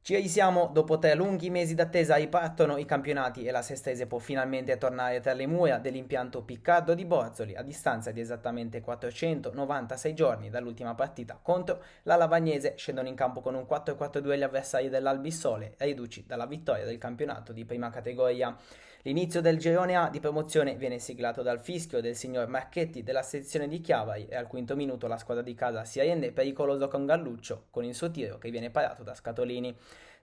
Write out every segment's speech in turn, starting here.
Ci risiamo, dopo 3 lunghi mesi d'attesa ripartono i campionati e la Sestese può finalmente tornare tra le mura dell'impianto Piccardo di Borzoli a distanza di esattamente 496 giorni dall'ultima partita contro la Lavagnese. Scendono in campo con un 4-4-2 gli avversari dell'Albissole, riduci dalla vittoria del campionato di prima categoria. L'inizio del girone A di promozione viene siglato dal fischio del signor Marchetti della sezione di Chiavari e al quinto minuto la squadra di casa si rende pericoloso con Galluccio con il suo tiro che viene parato da Scatolini.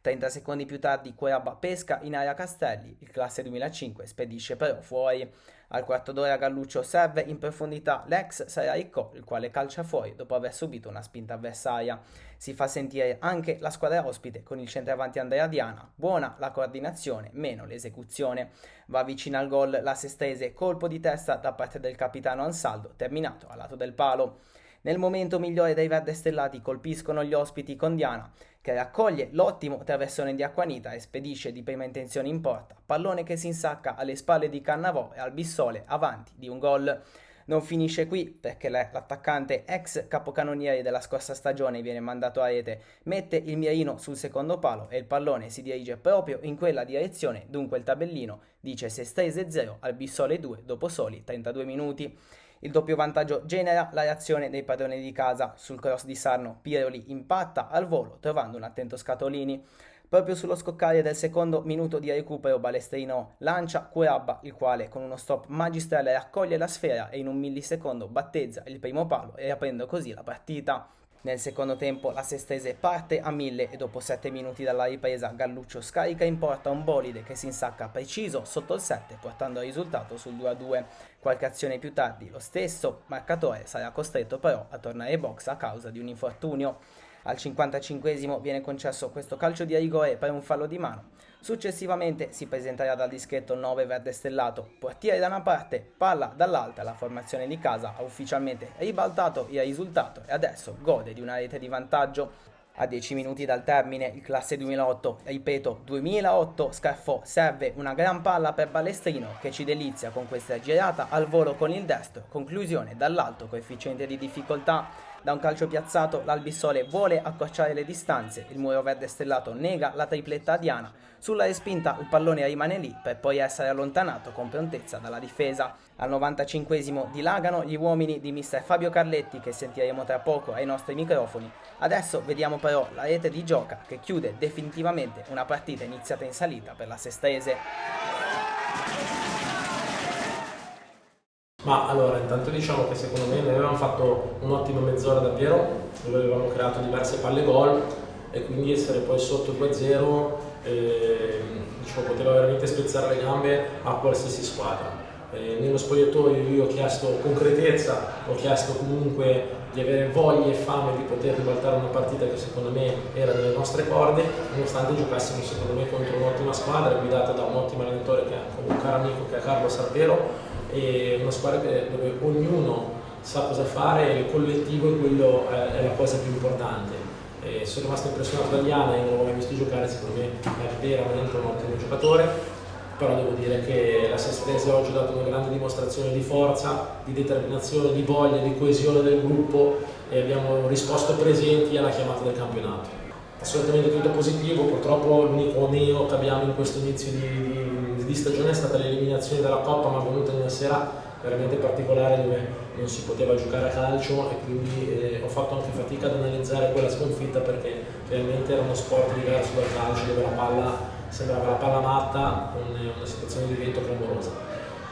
30 secondi più tardi Cuerabba pesca in area Castelli, il classe 2005 spedisce però fuori. Al quarto d'ora Galluccio serve in profondità l'ex Serraico, il quale calcia fuori dopo aver subito una spinta avversaria. Si fa sentire anche la squadra ospite con il centravanti Andrea Diana, buona la coordinazione, meno l'esecuzione. Va vicino al gol la Sestese, colpo di testa da parte del capitano Ansaldo, terminato al lato del palo. Nel momento migliore dei verde stellati colpiscono gli ospiti con Diana, che raccoglie l'ottimo traversone di Acquanita e spedisce di prima intenzione in porta, pallone che si insacca alle spalle di Cannavò e Albissole avanti di un gol. Non finisce qui perché l'attaccante ex capocannoniere della scorsa stagione viene mandato a rete, mette il mirino sul secondo palo e il pallone si dirige proprio in quella direzione, dunque il tabellino dice Sestese 0 Albissole 2 dopo soli 32 minuti. Il doppio vantaggio genera la reazione dei padroni di casa. Sul cross di Sarno Piroli impatta al volo trovando un attento Scatolini. Proprio sullo scoccare del secondo minuto di recupero Balestrino lancia Cuerabba, il quale con uno stop magistrale raccoglie la sfera e in un millisecondo battezza il primo palo e aprendo così la partita. Nel secondo tempo la Sestese parte a 1000 e dopo 7 minuti dalla ripresa Galluccio scarica in porta un bolide che si insacca preciso sotto il 7 portando il risultato sul 2-2. Qualche azione più tardi lo stesso marcatore sarà costretto però a tornare in box a causa di un infortunio. Al 55esimo viene concesso questo calcio di rigore per un fallo di mano. Successivamente si presenterà dal dischetto 9 verde stellato, portiere da una parte, palla dall'altra. La formazione di casa ha ufficialmente ribaltato il risultato e adesso gode di una rete di vantaggio. A 10 minuti dal termine il classe 2008, ripeto 2008, Scarfò serve una gran palla per Balestrino che ci delizia con questa girata al volo con il destro, conclusione dall'alto coefficiente di difficoltà. Da un calcio piazzato l'Albissole vuole accorciare le distanze, il muro verde stellato nega la tripletta a Diana, sulla respinta il pallone rimane lì per poi essere allontanato con prontezza dalla difesa. Al 95esimo dilagano gli uomini di mister Fabio Carletti che sentiremo tra poco ai nostri microfoni. Adesso vediamo però la rete di Gioca che chiude definitivamente una partita iniziata in salita per la Sestese. Ma allora, intanto diciamo che secondo me noi avevamo fatto un'ottima mezz'ora davvero, dove avevamo creato diverse palle gol e quindi essere poi sotto 2-0 diciamo, poteva veramente spezzare le gambe a qualsiasi squadra. Nello spogliatoio io ho chiesto concretezza, ho chiesto comunque di avere voglia e fame di poter ribaltare una partita che secondo me era nelle nostre corde, nonostante giocassimo secondo me contro un'ottima squadra guidata da un ottimo allenatore che è un caro amico che è Carlo Sarpero, e una squadra dove ognuno sa cosa fare e il collettivo è, è la cosa più importante. Sono rimasto impressionato da Diana e non l'ho mai visto giocare, secondo me è veramente un ottimo giocatore, però devo dire che la Sestese oggi ha dato una grande dimostrazione di forza, di determinazione, di voglia, di coesione del gruppo e abbiamo risposto presenti alla chiamata del campionato. Assolutamente tutto positivo, purtroppo l'unico neo che abbiamo in questo inizio di stagione è stata l'eliminazione dalla Coppa, ma è venuta in una sera veramente particolare dove non si poteva giocare a calcio e quindi ho fatto anche fatica ad analizzare quella sconfitta perché realmente era uno sport diverso dal calcio dove la palla sembrava la palla matta con una situazione di vento clamorosa.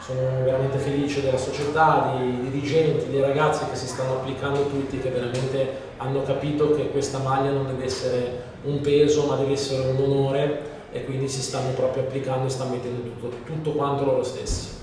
Sono veramente felice della società, dei dirigenti, dei ragazzi che si stanno applicando tutti, che veramente hanno capito che questa maglia non deve essere un peso ma deve essere un onore e quindi si stanno proprio applicando e stanno mettendo tutto quanto loro stessi.